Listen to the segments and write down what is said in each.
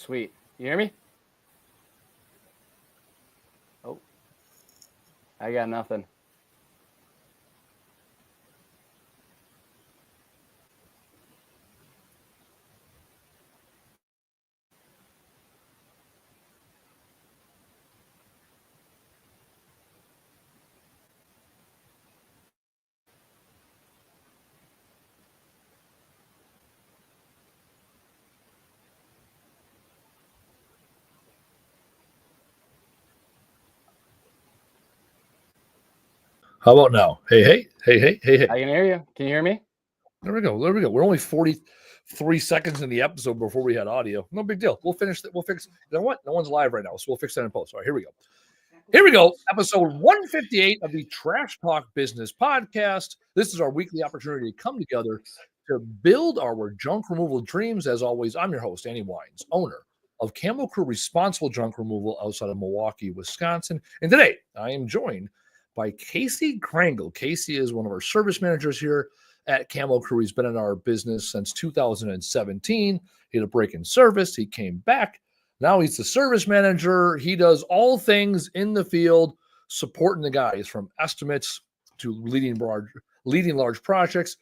Sweet. You hear me? Oh, I got nothing. How about now? Hey. I can hear you. Can you hear me? There we go. We're only 43 seconds in the episode before we had audio. No big deal. We'll finish that. We'll fix. You know what? No one's live right now, so we'll fix that in post. All right, here we go. Episode 158 of the Trash Talk Business Podcast. This is our weekly opportunity to come together to build our junk removal dreams. As always, I'm your host, Andy Wines, owner of Camo Crew Responsible Junk Removal outside of Milwaukee, Wisconsin. And today, I am joined by Casey Krangle. Casey is one of our service managers here at Camo Crew. He's been in our business since 2017. He had a break in service. He came back. Now he's the service manager. He does all things in the field, supporting the guys from estimates to leading large projects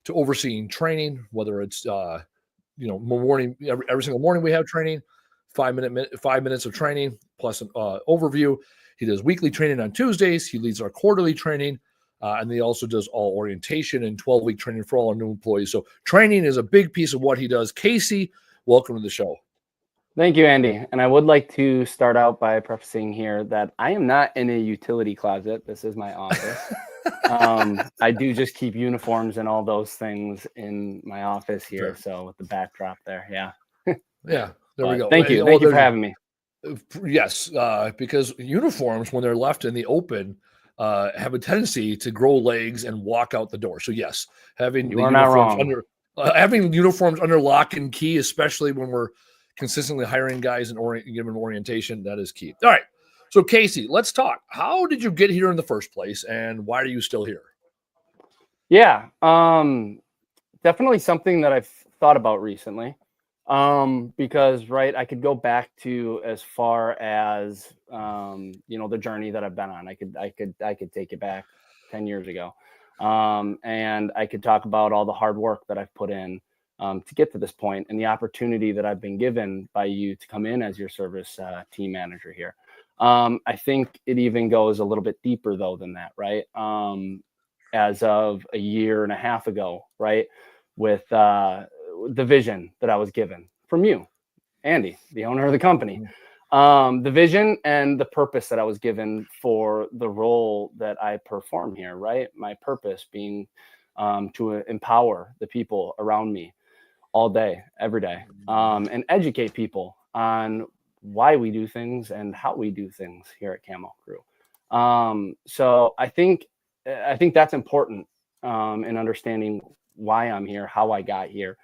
to overseeing training, whether it's morning every single morning we have training, 5 minutes of training plus an overview. He does weekly training on Tuesdays. He leads our quarterly training. And he also does all orientation and 12-week training for all our new employees. So training is a big piece of what he does. Casey, welcome to the show. Thank you, Andy. And I would like to start out by prefacing here that I am not in a utility closet. This is my office. I do just keep uniforms and all those things in my office here. Fair. So with the backdrop there, yeah. Yeah, there we go. Thank you. Thank you for having me. Yes, because uniforms, when they're left in the open, have a tendency to grow legs and walk out the door. So yes, having uniforms under lock and key, especially when we're consistently hiring guys and giving orientation, that is key. All right. So Casey, let's talk. How did you get here in the first place, and why are you still here? Yeah, definitely something that I've thought about recently. Because I could go back to as far as the journey that I've been on. I could take it back 10 years ago, and I could talk about all the hard work that I've put in to get to this point, and the opportunity that I've been given by you to come in as your service team manager here. I think it even goes a little bit deeper though than that, right? As of a year and a half ago, right, with the vision that I was given from you, Andy, the owner of the company, the vision and the purpose that I was given for the role that I perform here, right? My purpose being to empower the people around me all day, every day, and educate people on why we do things and how we do things here at Camo Crew. So I think that's important in understanding why I'm here, how I got here,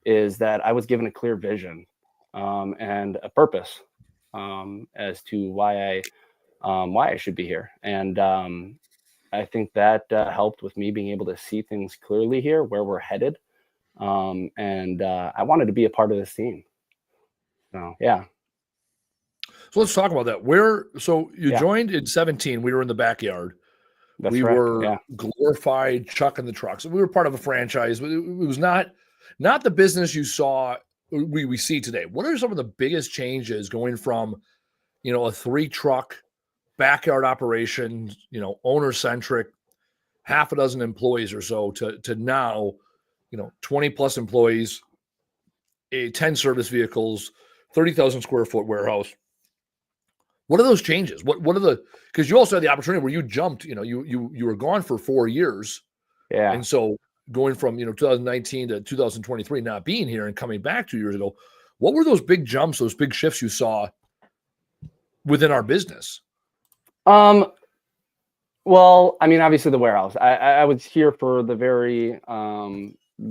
is that I was given a clear vision and a purpose as to why I should be here. And I think that helped with me being able to see things clearly here, where we're headed. And I wanted to be a part of this team. So, yeah. So let's talk about that. So you joined in 2017. We were in the backyard. That's correct. Were glorified chucking the trucks. We were part of a franchise, but it was not the business you saw we see today. What are some of the biggest changes going from, a 3-truck backyard operation, owner centric, half a dozen employees or so to now, 20 plus employees, 10 service vehicles, 30,000 square foot warehouse. What are those changes? Because you also had the opportunity where you jumped, you were gone for 4 years. Yeah. And so going from, 2019 to 2023, not being here and coming back 2 years ago, what were those big jumps, those big shifts you saw within our business? Well, I mean, obviously the warehouse, I was here for the very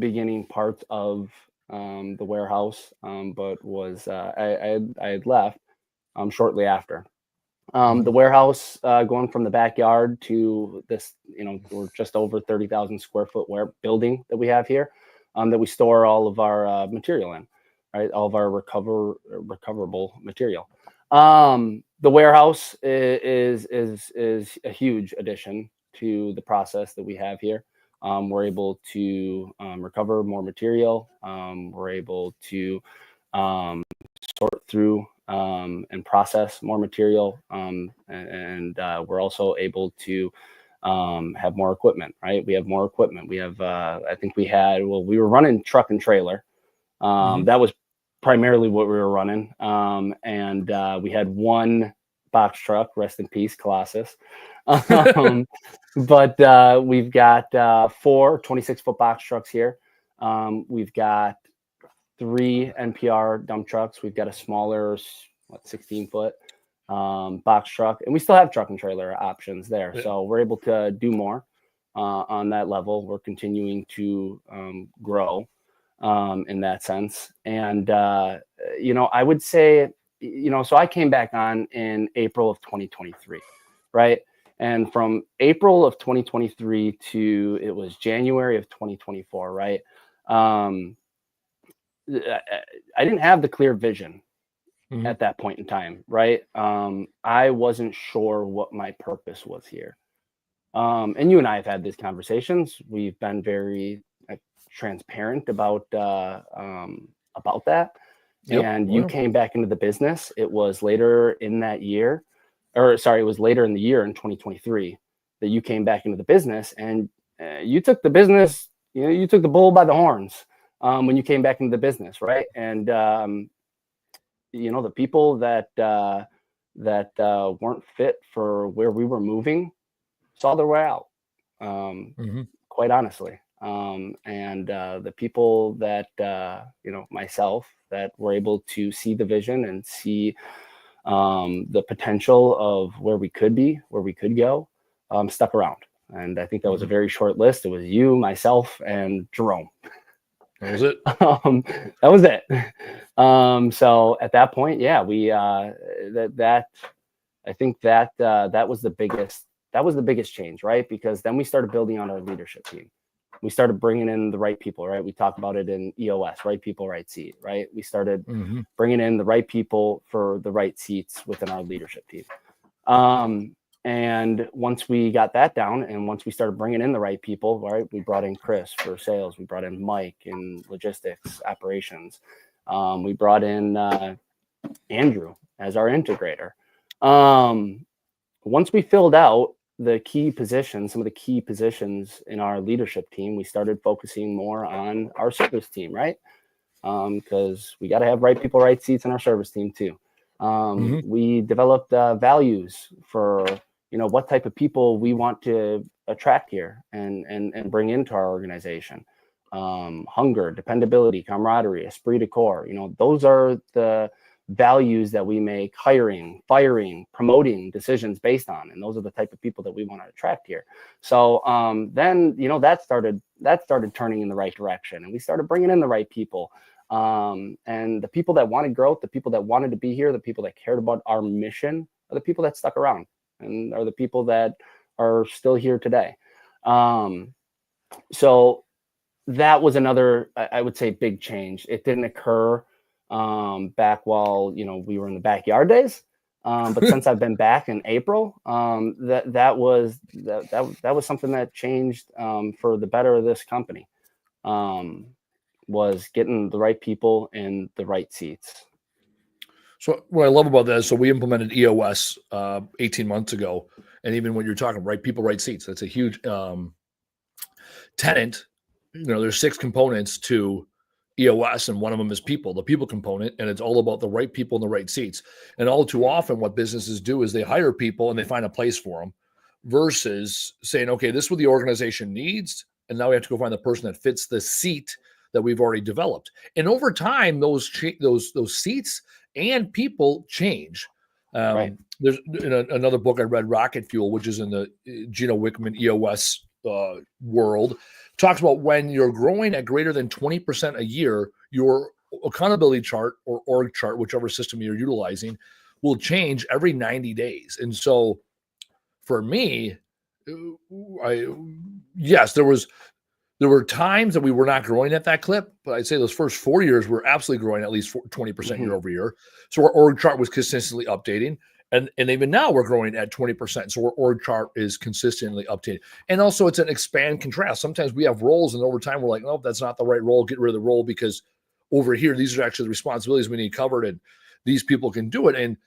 beginning parts of the warehouse, but was, I had left shortly after. The warehouse, going from the backyard to this, we're just over 30,000 square foot building that we have here, that we store all of our material in. right? All of our recoverable material. The warehouse is a huge addition to the process that we have here. We're able to recover more material. We're able to sort through and process more material, and we're also able to have more equipment. Right, we have more equipment. We have, I think we were running truck and trailer. That was primarily what we were running, and we had one box truck. Rest in peace, Colossus. But we've got 4 26-foot box trucks here. We've got 3 NPR dump trucks. We've got a smaller, 16-foot box truck, and we still have truck and trailer options there. Yeah. So we're able to do more on that level. We're continuing to grow in that sense. And, I would say, so I came back on in April of 2023, right? And from April of 2023 to it was January of 2024, right? I didn't have the clear vision at that point in time, right? I wasn't sure what my purpose was here. And you and I have had these conversations. We've been very transparent about that. Yep. And you came back into the business. It was later in that year, it was later in the year in 2023 that you came back into the business, and you took the business, you took the bull by the horns when you came back into the business, right? And the people that weren't fit for where we were moving saw their way out, quite honestly. And the people that myself, that were able to see the vision and see the potential of where we could be, where we could go, stuck around. And I think that was a very short list. It was you, myself, and Jerome. That was it. That was it. So at that point, yeah, we I think that was the biggest change, right? Because then we started building on our leadership team. We started bringing in the right people, right? We talk about it in EOS, right people, right seat, right? We started bringing in the right people for the right seats within our leadership team. And once we got that down, and once we started bringing in the right people, right, we brought in Chris for sales. We brought in Mike in logistics operations. We brought in Andrew as our integrator. Once we filled out the key positions, some of the key positions in our leadership team, we started focusing more on our service team, right? Because we got to have right people, right seats in our service team too. We developed values for, what type of people we want to attract here and bring into our organization. Hunger, dependability, camaraderie, esprit de corps, those are the values that we make hiring, firing, promoting decisions based on, and those are the type of people that we want to attract here. So then that started turning in the right direction, and we started bringing in the right people, and the people that wanted growth, the people that wanted to be here, the people that cared about our mission are the people that stuck around and are the people that are still here today. So that was another, I would say, big change. It didn't occur back while we were in the backyard days, but since I've been back in April, that was something that changed for the better of this company. Was getting the right people in the right seats. So what I love about that is, so we implemented EOS 18 months ago, and even when you're talking right people, right seats, that's a huge tenant. There's 6 components to EOS, and one of them is people, the people component, and it's all about the right people in the right seats. And all too often what businesses do is they hire people and they find a place for them, versus saying, okay, this is what the organization needs, and now we have to go find the person that fits the seat that we've already developed. And over time, those seats and people change. Right. There's another book I read, Rocket Fuel, which is in the Gino Wickman EOS world, talks about when you're growing at greater than 20% a year, your accountability chart or org chart, whichever system you're utilizing, will change every 90 days. And so for me, yes, there was There were times that we were not growing at that clip, but I'd say those first 4 years we're absolutely growing at least 20% year over year. So our org chart was consistently updating. And even now we're growing at 20%. So our org chart is consistently updated. And also it's an expand contrast. Sometimes we have roles and over time we're like, nope, that's not the right role. Get rid of the role because over here, these are actually the responsibilities we need covered and these people can do it.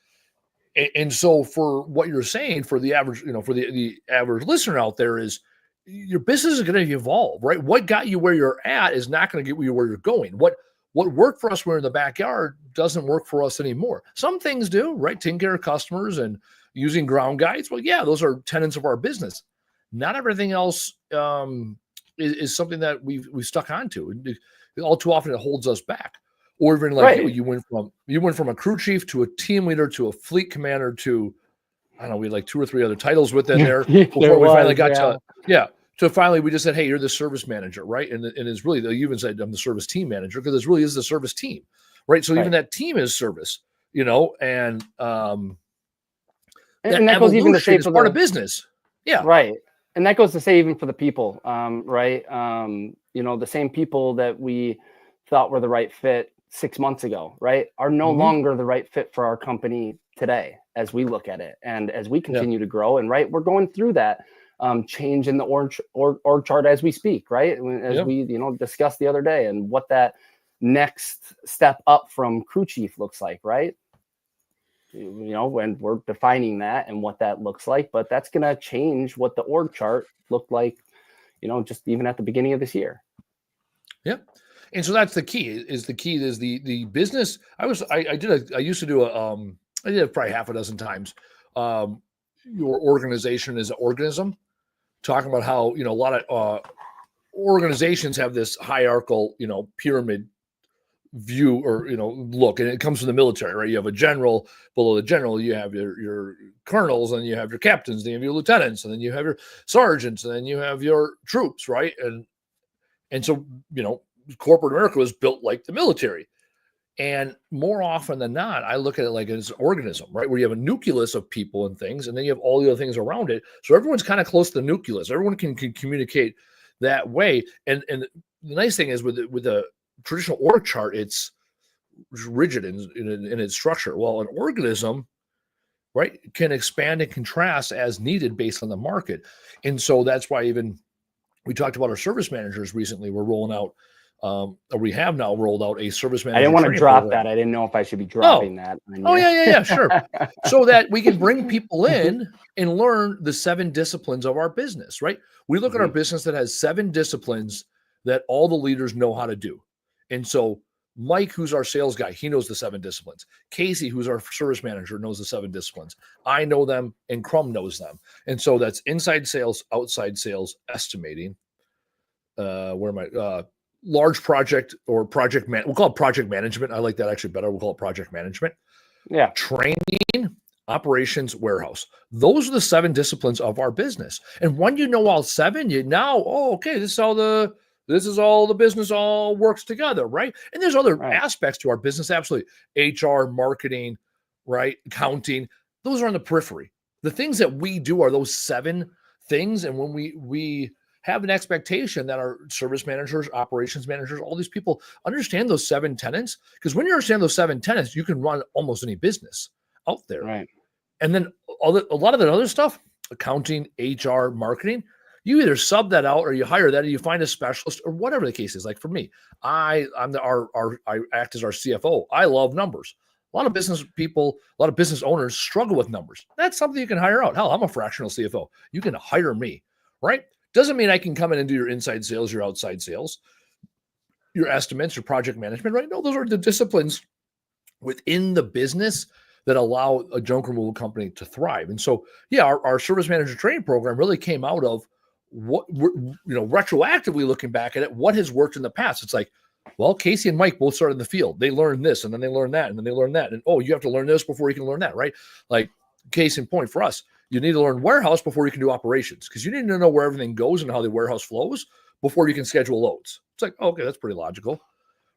And so for what you're saying for the average, for the average listener out there is your business is going to evolve, right? What got you where you're at is not going to get you where you're going. What worked for us when we're in the backyard doesn't work for us anymore. Some things do, right? Taking care of customers and using ground guides. Well, yeah, those are tenets of our business. Not everything else is something that we stuck onto. All too often it holds us back. Or even like you went from a crew chief to a team leader to a fleet commander to, I don't know, we had like 2 or 3 other titles within there before we finally got to So finally, we just said, "Hey, you're the service manager, right?" And it's really, they even said, "I'm the service team manager," because it really is the service team, right? So even that team is service, and that goes even to say for part of business, right. And that goes to say even for the people, right? The same people that we thought were the right fit 6 months ago, right, are no longer the right fit for our company today, as we look at it and as we continue to grow. And right, we're going through that. Change in the org chart as we speak, right? As we, discussed the other day, and what that next step up from crew chief looks like, right? When we're defining that and what that looks like, but that's going to change what the org chart looked like, just even at the beginning of this year. Yeah. And so that's the key is the business. I used to do I did it probably half a dozen times. Your organization is an organism. Talking about how, a lot of organizations have this hierarchical, pyramid view or, look, and it comes from the military, right? You have a general, below the general, you have your colonels, and you have your captains, then you have your lieutenants, and then you have your sergeants, and then you have your troops, right? And so, corporate America was built like the military. And more often than not, I look at it like it's an organism, right? Where you have a nucleus of people and things, and then you have all the other things around it. So everyone's kind of close to the nucleus. Everyone can communicate that way. And the nice thing is with the traditional org chart, it's rigid in its structure. Well, an organism, right, can expand and contrast as needed based on the market. And so that's why even we talked about our service managers recently. We're rolling out or we have now rolled out a service manager. I didn't want to drop that. I didn't know if I should be dropping that. Yeah, sure. So that we can bring people in and learn the 7 disciplines of our business, right? We look at our business that has 7 disciplines that all the leaders know how to do. And so Mike, who's our sales guy, he knows the 7 disciplines. Casey, who's our service manager, knows the 7 disciplines. I know them and Crum knows them. And so that's inside sales, outside sales, estimating. Large project or project we'll call it project management. I like that actually better. We'll call it project management. Yeah. Training, operations, warehouse. Those are the 7 disciplines of our business. And when you know all 7, this is all the business all works together, right? And there's other aspects to our business, absolutely. HR, marketing, right? Accounting. Those are on the periphery. The things that we do are those 7 things. And when we have an expectation that our service managers, operations managers, all these people understand those 7 tenets. Because when you understand those 7 tenets, you can run almost any business out there. Right. And then a lot of the other stuff, accounting, HR, marketing, you either sub that out or you hire that or you find a specialist or whatever the case is. Like for me, I act as our CFO. I love numbers. A lot of business people, a lot of business owners struggle with numbers. That's something you can hire out. Hell, I'm a fractional CFO. You can hire me, right? Doesn't mean I can come in and do your inside sales, your outside sales, your estimates, your project management, right? No, those are the disciplines within the business that allow a junk removal company to thrive. And so, our service manager training program really came out of what retroactively looking back at it, what has worked in the past. It's like, well, Casey and Mike both started in the field. They learned this and then they learned that and then they learned that. And you have to learn this before you can learn that, right? Like case in point for us, you need to learn warehouse before you can do operations because you need to know where everything goes and how the warehouse flows before you can schedule loads. It's like, okay, that's pretty logical,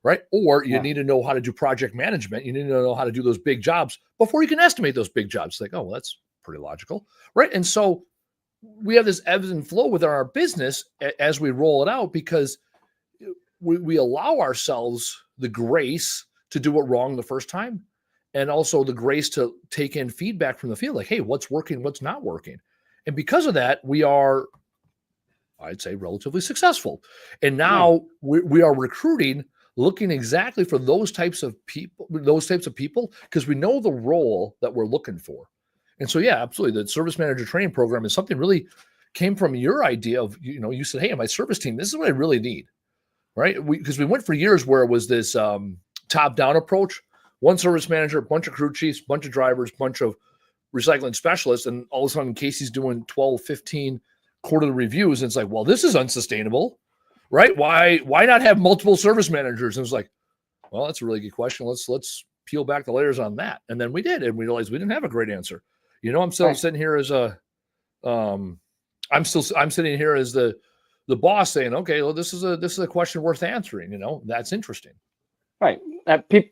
right? Or you need to know how to do project management. You need to know how to do those big jobs before you can estimate those big jobs. It's like, oh, well, that's pretty logical, right? And so we have this ebbs and flow within our business as we roll it out, because we allow ourselves the grace to do it wrong the first time, and also the grace to take in feedback from the field, like, hey, what's working, what's not working. And because of that, we are, I'd say, relatively successful. And now we are recruiting, looking exactly for those types of people, because we know the role that we're looking for. And so, yeah, absolutely. The service manager training program is something really came from your idea of, you said, hey, my service team, this is what I really need, right? Because we went for years where it was this top-down approach, one service manager, a bunch of crew chiefs, bunch of drivers, bunch of recycling specialists, and all of a sudden Casey's doing 12, 15 quarterly reviews, and it's like, well, this is unsustainable, right? Why not have multiple service managers? And it's like, well, that's a really good question. Let's peel back the layers on that. And then we did, and we realized we didn't have a great answer. I'm still sitting here as I'm sitting here as the boss saying, okay, well, this is a question worth answering. That's interesting. Right.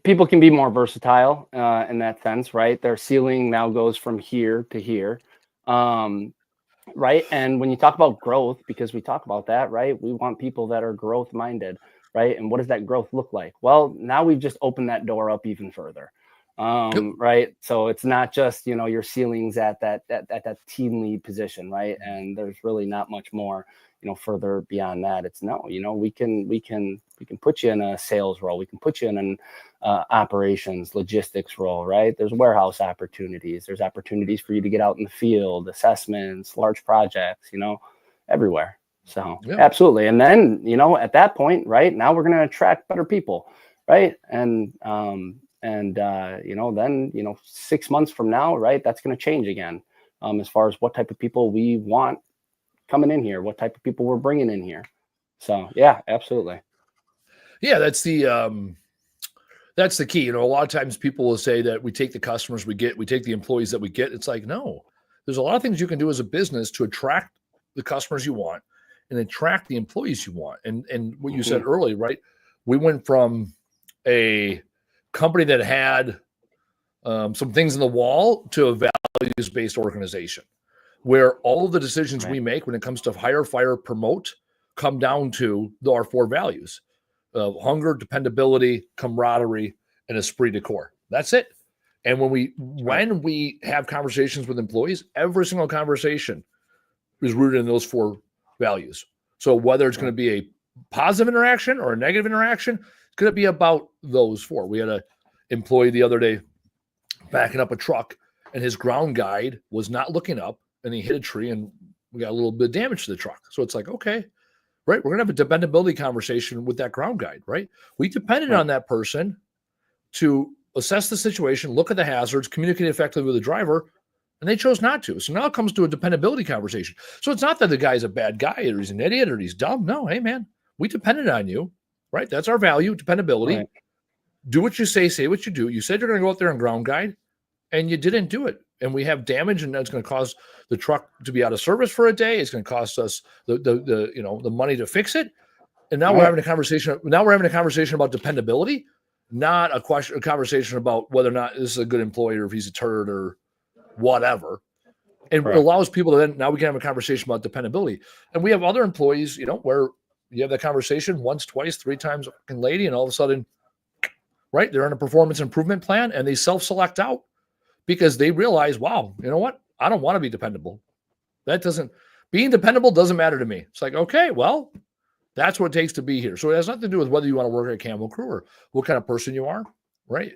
People can be more versatile in that sense, right? Their ceiling now goes from here to here. Right. And when you talk about growth, because we talk about that, right, we want people that are growth minded, right? And what does that growth look like? Well, now we've just opened that door up even further. Right. So it's not just, your ceilings at that team lead position, right? And there's really not much more, further beyond that. It's we can put you in a sales role. We can put you in an operations, logistics role, right? There's warehouse opportunities. There's opportunities for you to get out in the field, assessments, large projects, everywhere. So absolutely. And then, at that point, right, now we're going to attract better people, right? And then, 6 months from now, right, that's going to change again, as far as what type of people we want coming in here, what type of people we're bringing in here. So, yeah, absolutely. Yeah, that's the key. A lot of times people will say that we take the customers we take the employees that we get. It's like, no, there's a lot of things you can do as a business to attract the customers you want and attract the employees you want. And what you said earlier, right? We went from a company that had some things in the wall to a values-based organization, where all of the decisions we make when it comes to hire, fire, promote come down to our 4 values of hunger, dependability, camaraderie, and esprit de corps. That's it. And when we have conversations with employees, every single conversation is rooted in those 4 values. So whether it's going to be a positive interaction or a negative interaction, it's going to be about those 4. We had an employee the other day backing up a truck, and his ground guide was not looking up, and he hit a tree, and we got a little bit of damage to the truck. So it's like, okay, right, we're going to have a dependability conversation with that ground guide, right? We depended on that person to assess the situation, look at the hazards, communicate effectively with the driver, and they chose not to. So now it comes to a dependability conversation. So it's not that the guy's a bad guy or he's an idiot or he's dumb. No, hey, man, we depended on you, right? That's our value, dependability. Right. Do what you say what you do. You said you're going to go out there and ground guide, and you didn't do it. And we have damage, and that's going to cause the truck to be out of service for a day. It's going to cost us the money to fix it. And now we're having a conversation. Now we're having a conversation about dependability, not a conversation about whether or not this is a good employee or if he's a turd or whatever. And it allows people to now we can have a conversation about dependability. And we have other employees, where you have that conversation once, twice, 3 times, fucking lady, and all of a sudden, right, they're on a performance improvement plan and they self-select out because they realize, wow, you know what? I don't want to be dependable. Being dependable doesn't matter to me. It's like, okay, well, that's what it takes to be here. So it has nothing to do with whether you want to work at Campbell Crew or what kind of person you are, right?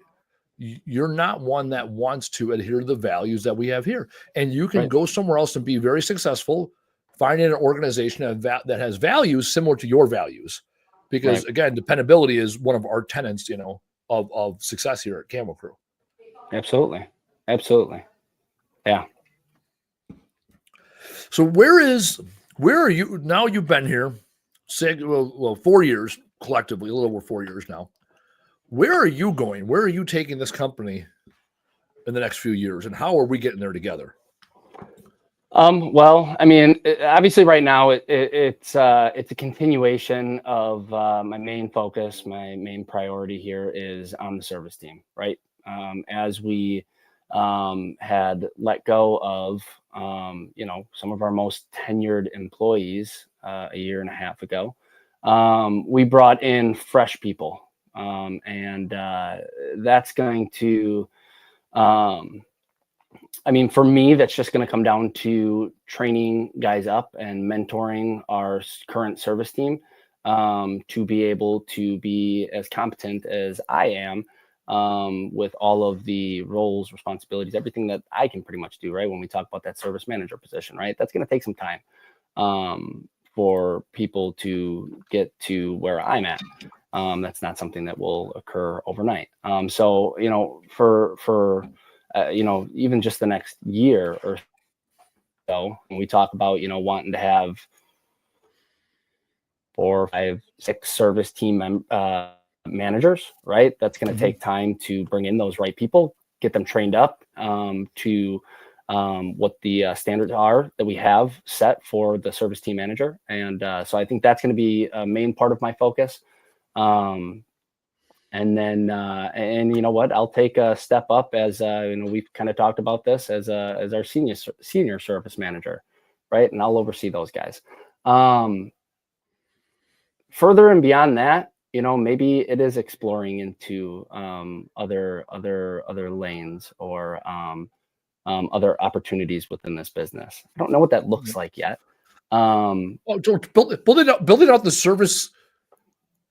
You're not one that wants to adhere to the values that we have here. And you can go somewhere else and be very successful, finding an organization that has values similar to your values. Because again, dependability is one of our tenets, of success here at Campbell Crew. Absolutely. Yeah. So where are you now? You've been here, 4 years collectively, a little over 4 years now. Where are you going? Where are you taking this company in the next few years, and how are we getting there together? Well, I mean, obviously right now it's a continuation of my main focus. My main priority here is on the service team, right? As we had let go of, some of our most tenured employees a year and a half ago. We brought in fresh people, and that's going to, for me, that's just going to come down to training guys up and mentoring our current service team to be able to be as competent as I am with all of the roles, responsibilities, everything that I can pretty much do, right? When we talk about that service manager position, right? That's going to take some time for people to get to where I'm at. That's not something that will occur overnight. So, for even just the next year or so, when we talk about, wanting to have 4, 5, 6 service team managers, right? That's going to take time to bring in those right people, get them trained up to what the standards are that we have set for the service team manager. And so I think that's going to be a main part of my focus. And then, and you know what, I'll take a step up as, we've kind of talked about this as our senior service manager, right? And I'll oversee those guys. Further and beyond that, maybe it is exploring into other lanes or other opportunities within this business. I don't know what that looks like yet. Building out the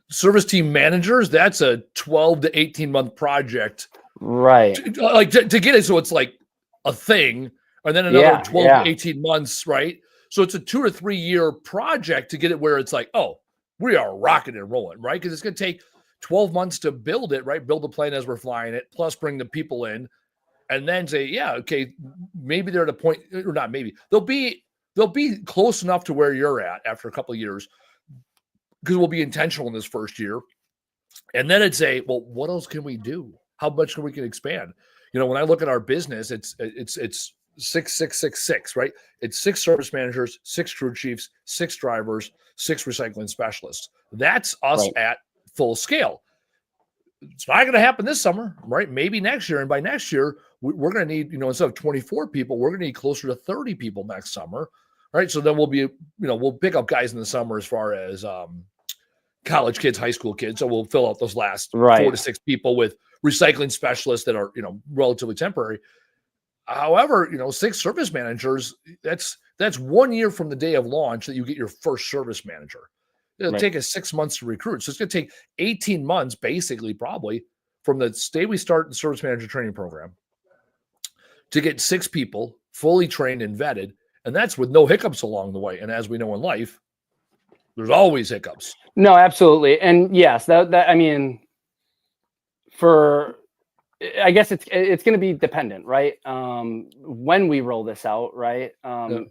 service team managers, that's a 12 to 18 month project, right? To get it so it's like a thing, and then another 12 to 18 months, right? So it's a 2 or 3 year project to get it where it's like, oh, we are rocking and rolling, right? Because it's going to take 12 months to build it, right? Build the plane as we're flying it, plus bring the people in, and then say, yeah, okay, maybe they're at a point, or not maybe, they'll be close enough to where you're at after a couple of years, because we'll be intentional in this first year. And then it'd say, well, what else can we do? How much can we expand? When I look at our business, it's 6, 6, 6, 6, right? It's 6 service managers, 6 crew chiefs, 6 drivers, 6 recycling specialists. That's us at full scale. It's not going to happen this summer, right? Maybe next year. And by next year, we're going to need, instead of 24 people, we're going to need closer to 30 people next summer, right? So then we'll pick up guys in the summer as far as college kids, high school kids. So we'll fill out those last 4 to 6 people with recycling specialists that are, relatively temporary. However, 6 service managers, that's 1 year from the day of launch that you get your first service manager. It'll take us 6 months to recruit. So it's going to take 18 months, basically, probably, from the day we start the service manager training program to get 6 people fully trained and vetted. And that's with no hiccups along the way. And as we know in life, there's always hiccups. No, absolutely. And yes, I guess it's going to be dependent, right? When we roll this out, right?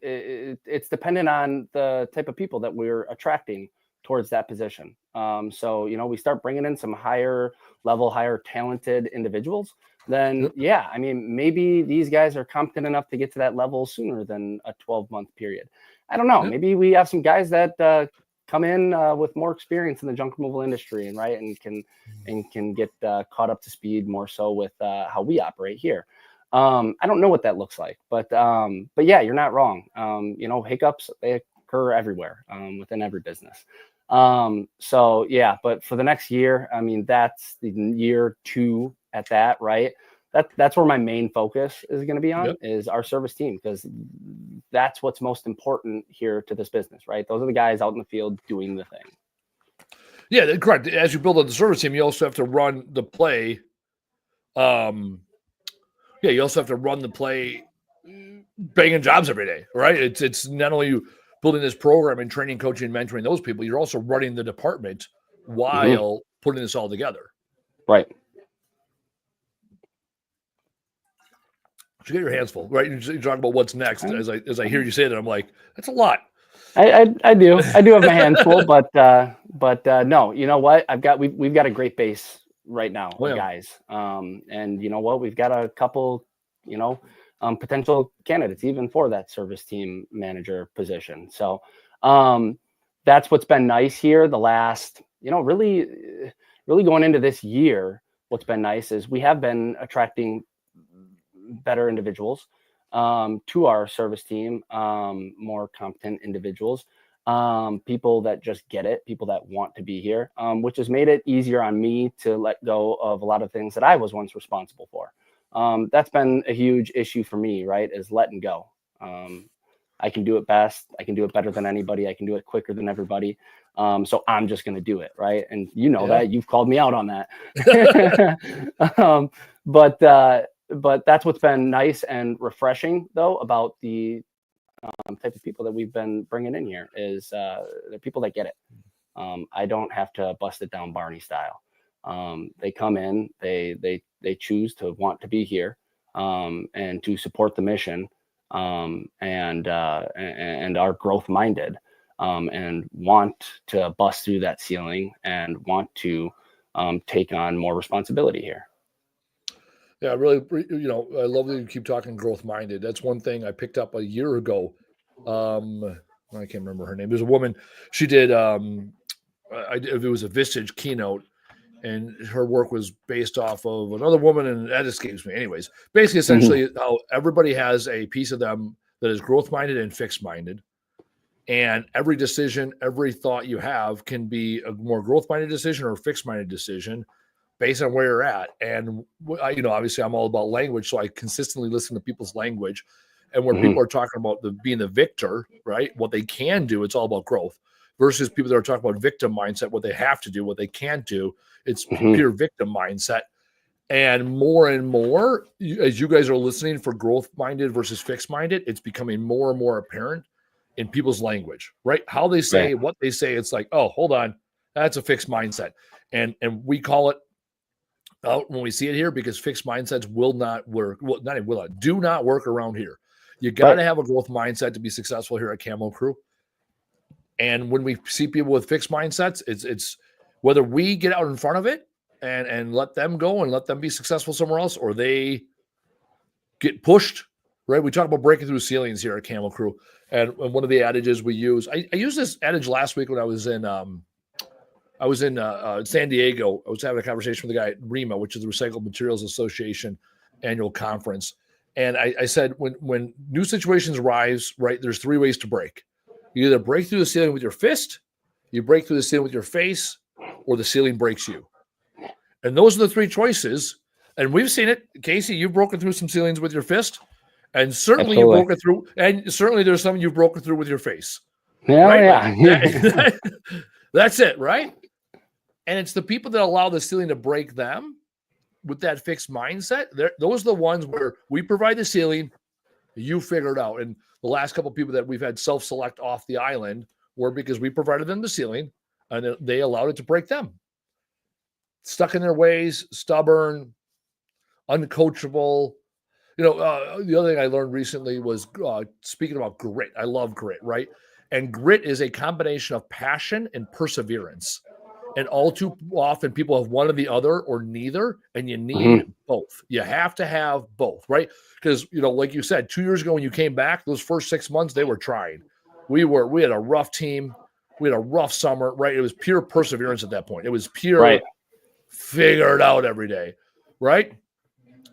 It's dependent on the type of people that we're attracting towards that position. So, we start bringing in some higher level, higher talented individuals, then maybe these guys are competent enough to get to that level sooner than a 12-month period. I don't know. Maybe we have some guys that come in with more experience in the junk removal industry, and can get caught up to speed more so with how we operate here. I don't know what that looks like, but yeah, you're not wrong. Hiccups, they occur everywhere within every business. So yeah, but for the next year, that's the year 2 at that, right? That's where my main focus is going to be on, is our service team, because that's what's most important here to this business, right? Those are the guys out in the field doing the thing. Yeah, correct. As you build up the service team, you also have to run the play. You also have to run the play, banging jobs every day, right? It's not only you building this program and training, coaching, and mentoring those people, you're also running the department while putting this all together. Right. You get your hands full, right? You're talking about what's next. As I hear you say that, I'm like, that's a lot. I do have my hands full, but no, you know what? We've got a great base right now, guys. And you know what? We've got a couple, potential candidates even for that service team manager position. So that's what's been nice here. The last, really going into this year, what's been nice is we have been attracting better individuals to our service team, more competent individuals, people that just get it, people that want to be here, which has made it easier on me to let go of a lot of things that I was once responsible for. That's been a huge issue for me, right? Is letting go. I can do it best. I can do it better than anybody. I can do it quicker than everybody. So I'm just going to do it. Right. And you know that you've called me out on that. But that's what's been nice and refreshing though, about the type of people that we've been bringing in here is the people that get it. I don't have to bust it down Barney style. They come in, they choose to want to be here, and to support the mission, and are growth minded, and want to bust through that ceiling and want to take on more responsibility here. Yeah, really, I love that you keep talking growth minded. That's one thing I picked up a year ago. I can't remember her name. There's a woman, she did, it was a Vistage keynote, and her work was based off of another woman, and that escapes me. Anyways, basically, essentially, how everybody has a piece of them that is growth minded and fixed minded. And every decision, every thought you have can be a more growth minded decision or a fixed minded decision based on where you're at. And, obviously I'm all about language. So I consistently listen to people's language, and where people are talking about being the victor, right? What they can do, it's all about growth, versus people that are talking about victim mindset, what they have to do, what they can't do. It's pure victim mindset. And more, as you guys are listening for growth minded versus fixed minded, it's becoming more and more apparent in people's language, right? How they say, what they say. It's like, oh, hold on, that's a fixed mindset. And we call it out when we see it here, because fixed mindsets will not work. Well, not even will not, do not work around here. You got to have a growth mindset to be successful here at Camo Crew. And when we see people with fixed mindsets, it's whether we get out in front of it and let them go and let them be successful somewhere else, or they get pushed, right? We talk about breaking through ceilings here at Camo Crew. And one of the adages we use, I used this adage last week when I was in San Diego. I was having a conversation with the guy at REMA, which is the Recycled Materials Association annual conference. And I said, when new situations arise, right, there's three ways to break. You either break through the ceiling with your fist, you break through the ceiling with your face, or the ceiling breaks you. And those are the three choices. And we've seen it. Casey, you've broken through some ceilings with your fist. And certainly you've broken through, and certainly there's some you've broken through with your face. Yeah, right? yeah. That's it, right? And it's the people that allow the ceiling to break them with that fixed mindset. Those are the ones where we provide the ceiling, you figure it out. And the last couple of people that we've had self-select off the island were because we provided them the ceiling, and they allowed it to break them. Stuck in their ways, stubborn, uncoachable. The other thing I learned recently was speaking about grit. I love grit, right? And grit is a combination of passion and perseverance. And all too often people have one or the other or neither, and you need both. You have to have both, right? Because, like you said, 2 years ago when you came back, those first 6 months, they were trying. We had a rough team. We had a rough summer, right? It was pure perseverance at that point. It was pure figure it out every day, right?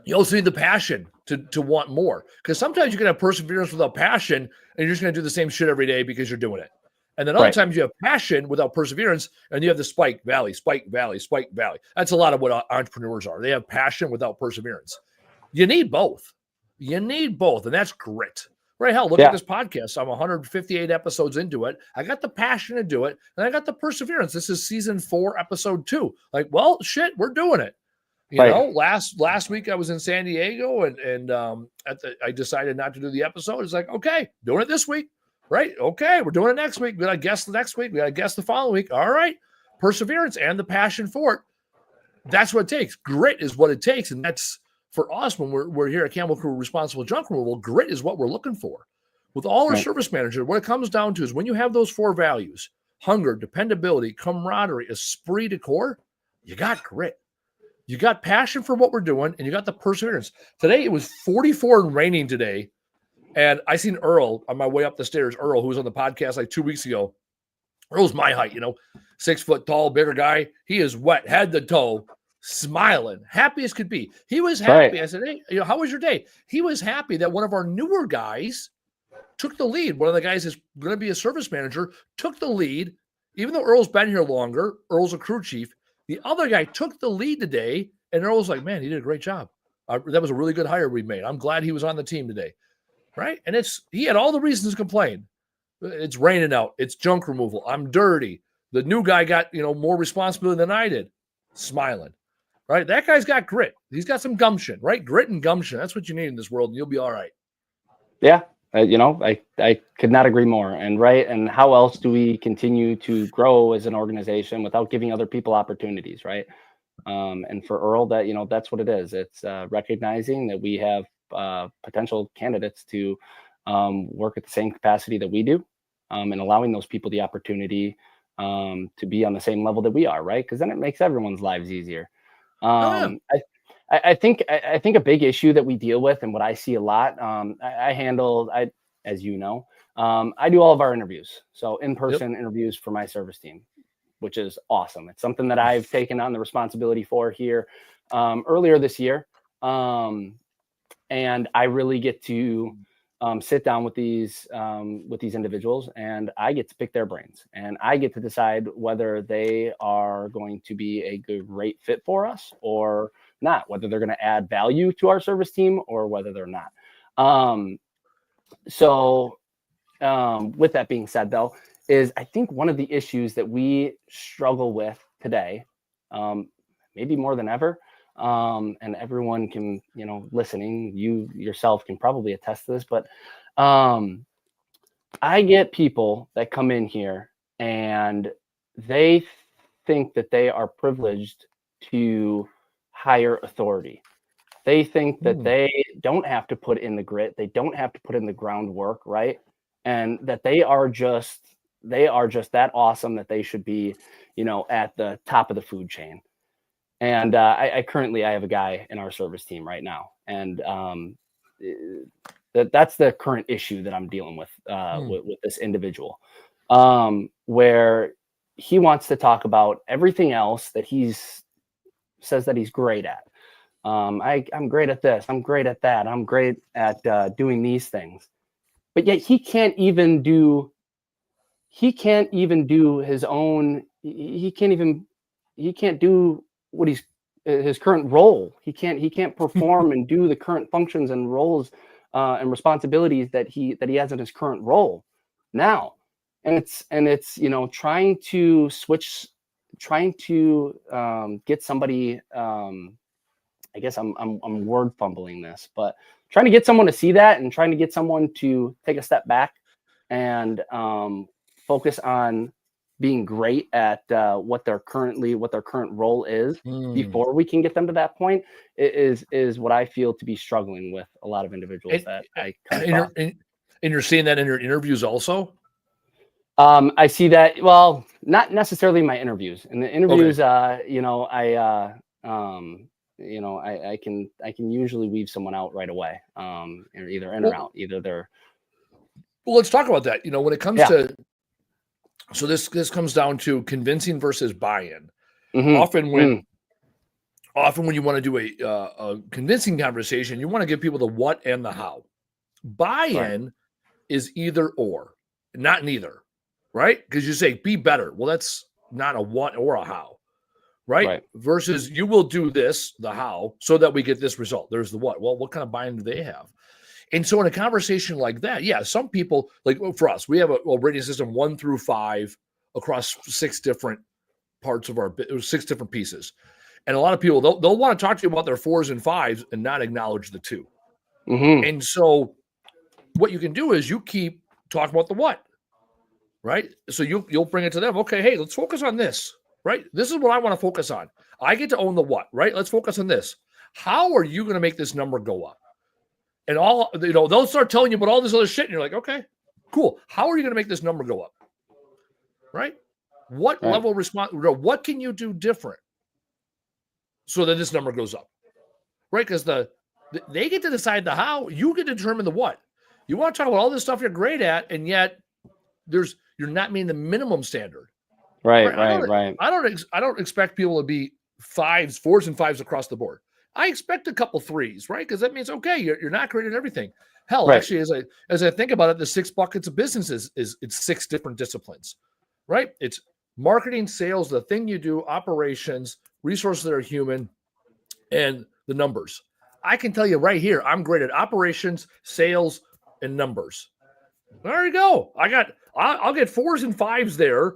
You also need the passion to want more, because sometimes you can have perseverance without passion, and you're just going to do the same shit every day because you're doing it. And then other times you have passion without perseverance, and you have the spike, valley, spike, valley, spike, valley. That's a lot of what entrepreneurs are. They have passion without perseverance. You need both. And that's grit. Right? Hell, look at this podcast. I'm 158 episodes into it. I got the passion to do it, and I got the perseverance. This is season 4, episode 2. Like, well, shit, we're doing it. Last week I was in San Diego, and I decided not to do the episode. It's like, okay, doing it this week. Right. Okay. We're doing it next week. We got to guess the next week. We got to guess the following week. All right. Perseverance and the passion for it. That's what it takes. Grit is what it takes. And that's for us when we're here at Camo Crew Responsible Junk Removal. Grit is what we're looking for. With all our service managers, what it comes down to is when you have those 4 values, hunger, dependability, camaraderie, esprit de corps, you got grit. You got passion for what we're doing, and you got the perseverance. Today, it was 44 and raining today. And I seen Earl on my way up the stairs. Earl, who was on the podcast like 2 weeks ago. Earl's my height, 6 foot tall, bigger guy. He is wet, head to toe, smiling, happy as could be. He was happy. Right. I said, hey, how was your day? He was happy that one of our newer guys took the lead. One of the guys is going to be a service manager, took the lead. Even though Earl's been here longer, Earl's a crew chief. The other guy took the lead today, and Earl was like, man, he did a great job. That was a really good hire we made. I'm glad he was on the team today. Right? And he had all the reasons to complain. It's raining out. It's junk removal. I'm dirty. The new guy got, more responsibility than I did. Smiling. Right? That guy's got grit. He's got some gumption, right? Grit and gumption. That's what you need in this world, and you'll be all right. Yeah. I could not agree more. And right. And how else do we continue to grow as an organization without giving other people opportunities? Right. And for Earl, that's what it is. It's recognizing that we have potential candidates to work at the same capacity that we do, and allowing those people the opportunity to be on the same level that we are. Right. Because then it makes everyone's lives easier. I think a big issue that we deal with, and what I see a lot, as you know, I do all of our interviews. So in-person interviews for my service team, which is awesome. It's something that I've taken on the responsibility for here earlier this year. And I really get to sit down with these individuals, and I get to pick their brains, and I get to decide whether they are going to be a great fit for us or not, whether they're going to add value to our service team or whether they're not. With that being said, though, is I think one of the issues that we struggle with today, maybe more than ever, and everyone can, listening, you yourself can probably attest to this, but I get people that come in here and they think that they are privileged to hire authority. They think that they don't have to put in the grit. They don't have to put in the groundwork, right? And that they are just that awesome that they should be, at the top of the food chain. And I currently have a guy in our service team right now, and that's the current issue that I'm dealing with with this individual, where he wants to talk about everything else that says that he's great at. I'm great at this. I'm great at that. I'm great at doing these things, but yet he can't even do his own. He can't do what his current role. He can't perform and do the current functions and roles and responsibilities that he has in his current role now. And it's trying to get somebody, I guess I'm word fumbling this, but trying to get someone to see that and trying to get someone to take a step back and focus on being great at what their current role is before we can get them to that point is what I feel to be struggling with a lot of individuals that I come across. And you're seeing that in your interviews also? I see that. Well, not necessarily in my interviews. In the interviews, okay. I can usually weave someone out right away. Either in or out. Either they're. Well, let's talk about that. When it comes to. So this comes down to convincing versus buy-in. Mm-hmm. Often when you want to do a convincing conversation, you want to give people the what and the how. Buy-in is either or, not neither, right? Because you say be better. Well, that's not a what or a how, right? Versus you will do this, the how, so that we get this result. There's the what. Well, what kind of buy-in do they have? And so in a conversation like that, some people, like for us, we have a rating system 1 through 5 across 6 different parts of 6 different pieces. And a lot of people, they'll want to talk to you about their 4s and 5s and not acknowledge the 2. Mm-hmm. And so what you can do is you keep talking about the what, right? So you'll bring it to them. Okay, hey, let's focus on this, right? This is what I want to focus on. I get to own the what, right? Let's focus on this. How are you going to make this number go up? And they'll start telling you about all this other shit. And you're like, okay, cool. How are you going to make this number go up? Right? What level of response? What can you do different so that this number goes up? Right? Because they get to decide the how. You get to determine the what. You want to talk about all this stuff you're great at, and yet you're not meeting the minimum standard. Right. I don't expect people to be fours and fives across the board. I expect a couple threes, right? Because that means, okay, you're not great at everything. Hell, Right. actually, as I think about it, the 6 buckets of businesses is it's 6 different disciplines, right? It's marketing, sales, the thing you do, operations, resources that are human, and the numbers. I can tell you right here, I'm great at operations, sales, and numbers. There you go. I'll get 4s and 5s there,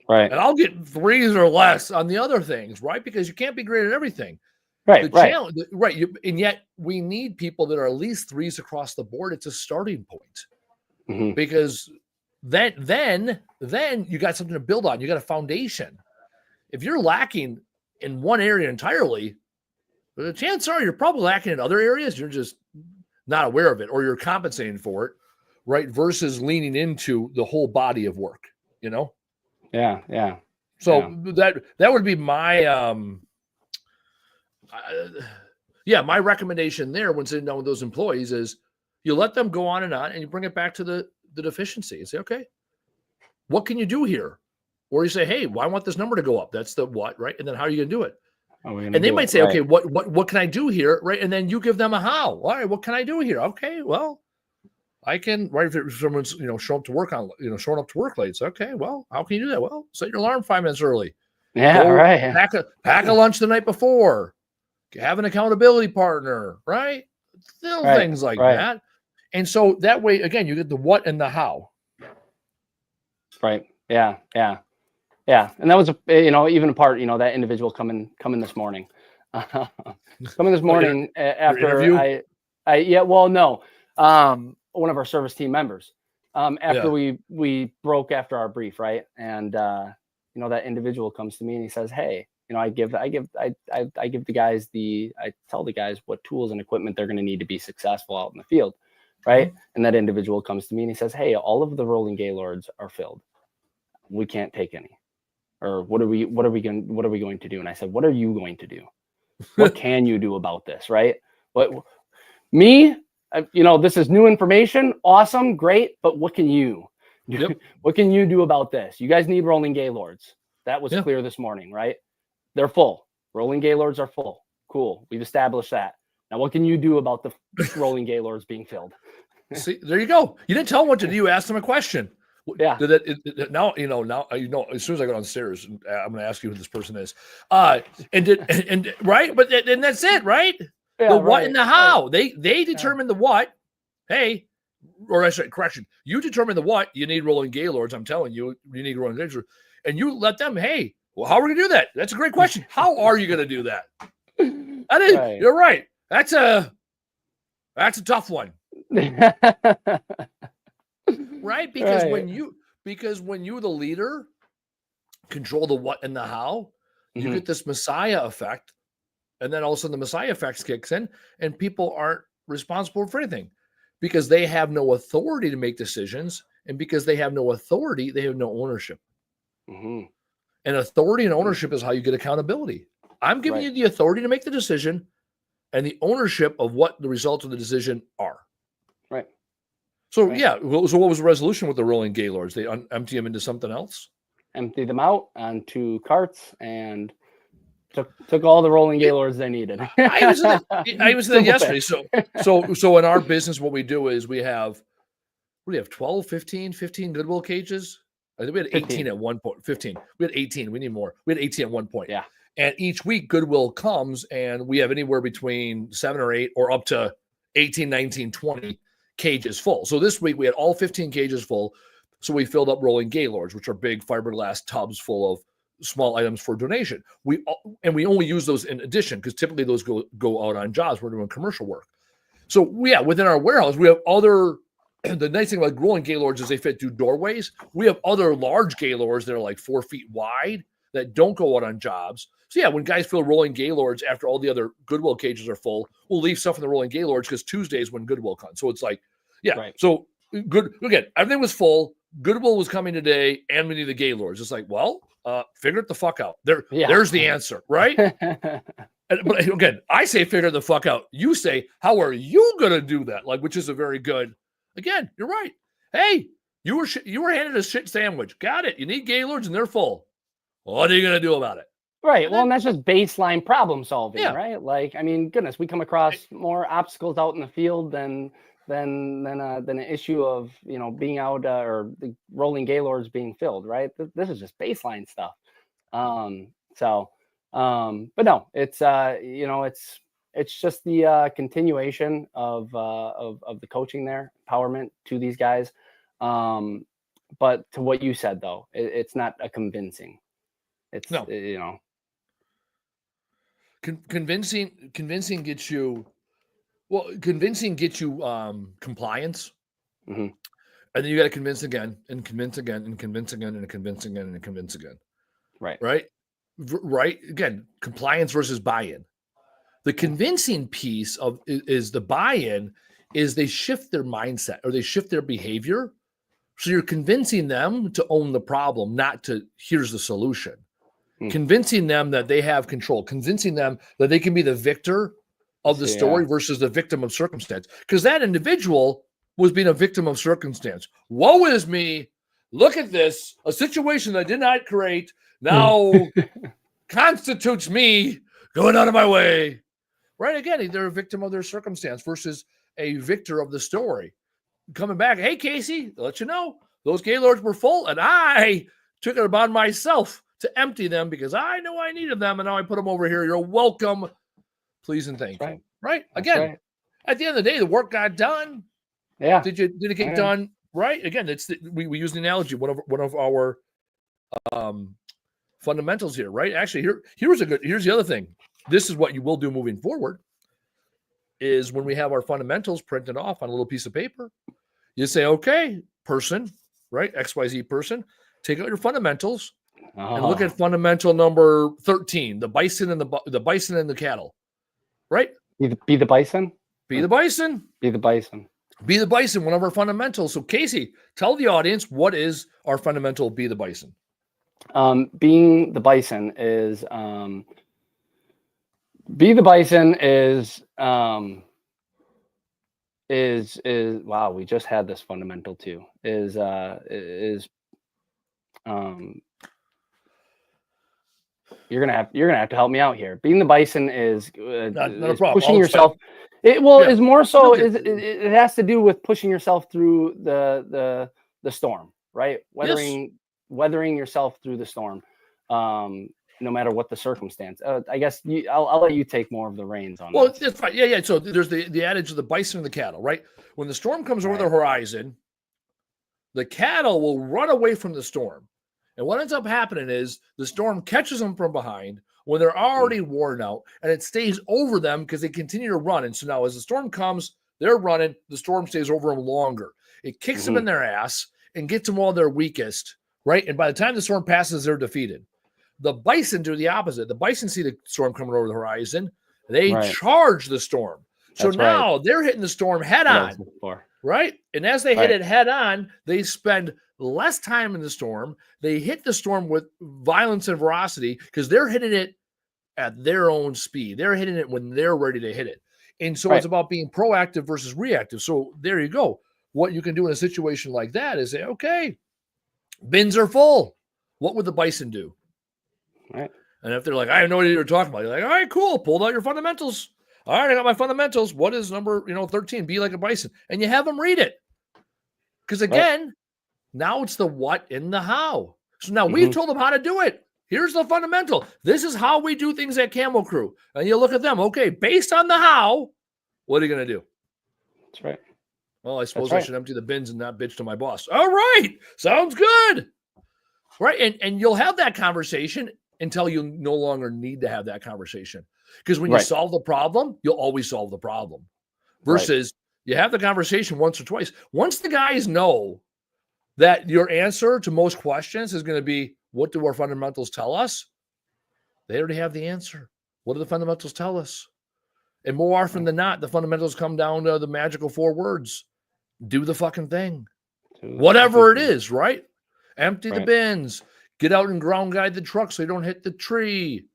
Right. and I'll get 3s or less on the other things, right? Because you can't be great at everything. Right. The Right. challenge, right? And yet we need people that are at least 3s across the board. It's a starting point Hmm. because then you got something to build on. You got a foundation. If you're lacking in one area entirely, the chances are you're probably lacking in other areas. You're just not aware of it, or you're compensating for it, right? Versus leaning into the whole body of work, you know? Yeah. Yeah. So that would be my my recommendation there when sitting down with those employees is you let them go on and you bring it back to the deficiency and say, okay, what can you do here? Or you say, hey, well, I want this number to go up. That's the what, right? And then how are you going to do it? And they might say, right. okay, what can I do here, right? And then you give them a how. All right, what can I do here? Okay, well, I can, right? If someone's showing up to work late, it's okay. Well, how can you do that? Well, set your alarm 5 minutes early. Yeah. Go Right. pack a lunch the night before. Have an accountability partner, right? Little things like that. And so that way, again, you get the what and the how. Right. Yeah. Yeah. Yeah. And that was even a part, that individual coming this morning. Coming this morning after no. One of our service team members. After we broke after our brief, right? And that individual comes to me and he says, hey, I tell the guys what tools and equipment they're going to need to be successful out in the field, right? Mm-hmm. And that individual comes to me and he says, hey, all of the rolling Gaylords are filled. We can't take any. Or what are we going to do? And I said, what are you going to do? What can you do about this, right? This is new information, awesome, great, but what can you do? Yep. What can you do about this? You guys need rolling Gaylords. That was clear this morning, right? They're full. Rolling Gaylords are full. Cool. We've established that. Now, what can you do about the rolling Gaylords being filled? See, there you go. You didn't tell them what to do. You asked them a question. Yeah. Now, as soon as I go downstairs, I'm going to ask you who this person is. Right? But then that's it, right? Yeah, the what and the how. Right. They determine the what. Hey, or I said, correction. You determine the what. You need rolling Gaylords. I'm telling you, you need rolling Gaylords. And you let them, hey, well, how are we going to do that? That's a great question. How are you going to do that? Right. You're right. That's a tough one. Right? Because when you the leader control the what and the how, you get this Messiah effect. And then all of a sudden the Messiah effect kicks in and people aren't responsible for anything because they have no authority to make decisions. And because they have no authority, they have no ownership. Mm-hmm. And authority and ownership is how you get accountability. I'm giving you the authority to make the decision and the ownership of what the results of the decision are. Right. So, so what was the resolution with the rolling Gaylords? They empty them into something else? Empty them out onto carts and took all the rolling Gaylords they needed. I was there yesterday. So in our business, what we do is we have 12, 15 Goodwill cages. I think we had 18 15. At one point. 15. We had 18. We need more. We had 18 at one point. Yeah. And each week Goodwill comes and we have anywhere between 7 or 8 or up to 18, 19, 20 cages full. So this week we had all 15 cages full. So we filled up rolling Gaylords, which are big fiberglass tubs full of small items for donation. We only use those in addition because typically those go out on jobs. We're doing commercial work. So within our warehouse, we have other. The nice thing about rolling Gaylords is they fit through doorways. We have other large Gaylords that are like 4 feet wide that don't go out on jobs. So when guys fill rolling Gaylords after all the other Goodwill cages are full, we'll leave stuff in the rolling Gaylords because Tuesday is when Goodwill comes. So it's like, So good. Again, everything was full. Goodwill was coming today, and we need the Gaylords. It's like, figure it the fuck out. There's the answer, right? But again, I say figure the fuck out. You say, how are you going to do that? Which is a very good. Again, you're right. Hey, you were handed a shit sandwich. Got it. You need Gaylords and they're full. What are you going to do about it? Right. Well, and that's just baseline problem solving, Yeah. right? Like, I mean, goodness, we come across more obstacles out in the field than an issue of being out or the rolling gaylords being filled, right? This is just baseline stuff. So, but no, it's just the continuation of the coaching there, empowerment to these guys. But to what you said though, it's not a convincing. It's No. Convincing gets you compliance. Mhm. And then you got to convince again and convince again and convince again and convince again and convince again. Right. Right. Again, compliance versus buy-in. The convincing piece is the buy-in is they shift their mindset or they shift their behavior. So you're convincing them to own the problem, not to here's the solution. Convincing them that they have control, convincing them that they can be the victor of the story versus the victim of circumstance. Because that individual was being a victim of circumstance. Woe is me. Look at this. A situation that I did not create now constitutes me going out of my way. Right? Again, they're a victim of their circumstance versus a victor of the story. Coming back, hey, Casey, to let you know, those gaylords were full, and I took it upon myself to empty them because I know I needed them, and now I put them over here. You're welcome. Please and thank you. Right? Again, at the end of the day, the work got done. Yeah. Did it get done? Right? Again, we use the analogy, one of our fundamentals here, right? Actually, here's the other thing. This is what you will do moving forward is when we have our fundamentals printed off on a little piece of paper, you say, okay, person, right? XYZ person, take out your fundamentals and look at fundamental number 13, the bison and the bison and the cattle, right? Be the bison. Be the bison. Be the bison. Be the bison, one of our fundamentals. So Casey, tell the audience what is our fundamental be the bison. Being the bison is be the bison is wow, we just had this fundamental too. You're gonna have to help me out here. Being the bison is not a problem. Pushing yourself. Is more so it has to do with pushing yourself through the storm, right? Weathering yourself through the storm, no matter what the circumstance. I guess I'll let you take more of the reins on. Well, that's fine. Yeah. So there's the adage of the bison and the cattle, right? When the storm comes over the horizon, the cattle will run away from the storm. And what ends up happening is the storm catches them from behind when they're already worn out, and it stays over them because they continue to run. And so now as the storm comes, they're running, the storm stays over them longer. It kicks them in their ass and gets them while they're weakest, right? And by the time the storm passes, they're defeated. The bison do the opposite. The bison see the storm coming over the horizon. They charge the storm. So now they're hitting the storm head on, right? And as they hit it head on, they spend less time in the storm. They hit the storm with violence and veracity because they're hitting it at their own speed. They're hitting it when they're ready to hit it. And so it's about being proactive versus reactive. So there you go. What you can do in a situation like that is say, okay, bins are full. What would the bison do? Right. And if they're like, I have no idea what you're talking about, you're like, all right, cool. Pulled out your fundamentals. All right, I got my fundamentals. What is number 13? Be like a bison. And you have them read it. Because again, now it's the what and the how. So now we've told them how to do it. Here's the fundamental. This is how we do things at Camel Crew. And you look at them. Okay, based on the how, what are you going to do? That's right. Well, I suppose I should empty the bins and not bitch to my boss. All right. Sounds good. Right. And you'll have that conversation until you no longer need to have that conversation. Because when you solve the problem, you'll always solve the problem. Versus you have the conversation once or twice. Once the guys know that your answer to most questions is going to be, what do our fundamentals tell us? They already have the answer. What do the fundamentals tell us? And more often than not, the fundamentals come down to the magical 4 words. Do the fucking thing. Whatever it is, right? Empty the bins. Get out and ground guide the truck so you don't hit the tree.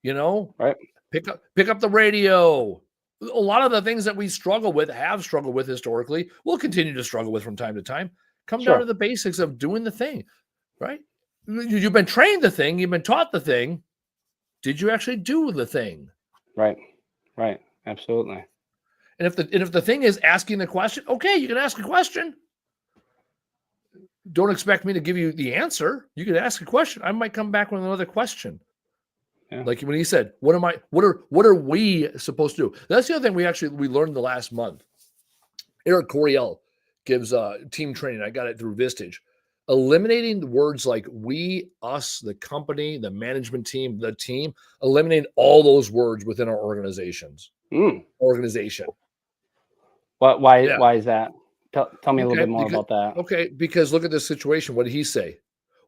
Right. Pick up the radio. A lot of the things that we have struggled with historically, we'll continue to struggle with from time to time. Come down to the basics of doing the thing, right? You've been trained the thing, you've been taught the thing. Did you actually do the thing? Right. Absolutely. And if the thing is asking the question, okay, you can ask a question. Don't expect me to give you the answer. You can ask a question. I might come back with another question. Yeah. Like when he said, what are we supposed to do? That's the other thing we learned the last month. Eric Coryell gives team training. I got it through Vistage. Eliminating the words like we, us, the company, the management team, the team, eliminating all those words within our organizations. Organization. Why is that? Tell me a little bit more about that. Okay, because look at this situation. What did he say?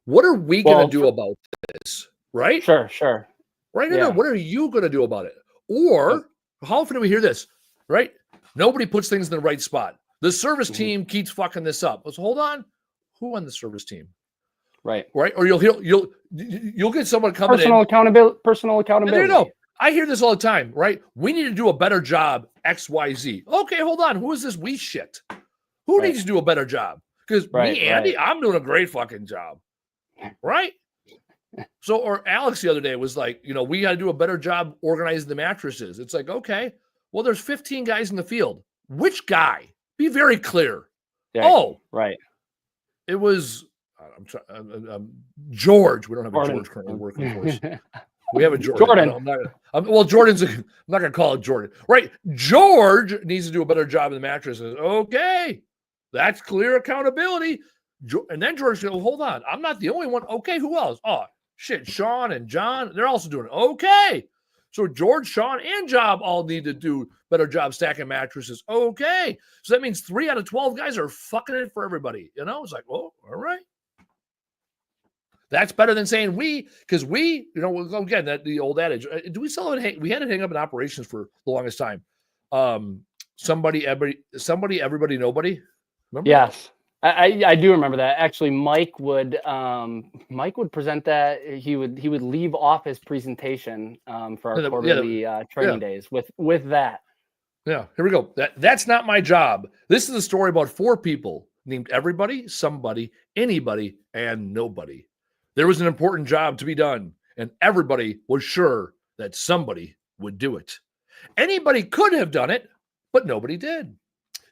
What are we going to do about this? Right? Sure. Right? No, what are you going to do about it? Or how often do we hear this? Right? Nobody puts things in the right spot. The service team keeps fucking this up. Let's hold on. Who on the service team? Right. Or you'll get someone coming personal in. Personal accountability. You know, I hear this all the time, right? We need to do a better job, XYZ. Okay, hold on. Who is this we shit? Who needs to do a better job? Because me, Andy, I'm doing a great fucking job. Right? So, or Alex the other day was like, we got to do a better job organizing the mattresses. It's like, okay, well, there's 15 guys in the field. Which guy? Be very clear. Right. It was George. We don't have a George currently working for us. We have a Jordan. Jordan's. I'm not going to call it Jordan. Right? George needs to do a better job in the mattresses. Okay, that's clear accountability. And then George said, "Well, hold on. I'm not the only one. Okay, who else? Oh shit, Sean and John. They're also doing it. Okay." So George, Sean, and Job all need to do better job stacking mattresses. Okay. So that means 3 out of 12 guys are fucking it for everybody. It's like, well, all right. That's better than saying we, because we, again, that the old adage. Do we sell it? We had it hang up in operations for the longest time. Somebody, everybody, nobody. Remember? Yes. I do remember that. Actually, Mike would present that. He would leave off his presentation for our quarterly training days with that. Yeah, here we go. That's not my job. This is a story about 4 people named everybody, somebody, anybody, and nobody. There was an important job to be done, and everybody was sure that somebody would do it. Anybody could have done it, but nobody did.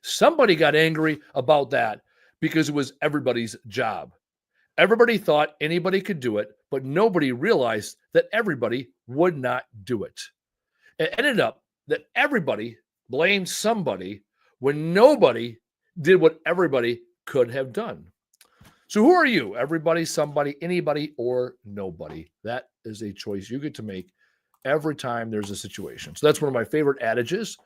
Somebody got angry about that because it was everybody's job. Everybody thought anybody could do it, but nobody realized that everybody would not do it. It ended up that everybody blamed somebody when nobody did what everybody could have done. So who are you? Everybody, somebody, anybody, or nobody? That is a choice you get to make every time there's a situation. So that's one of my favorite adages.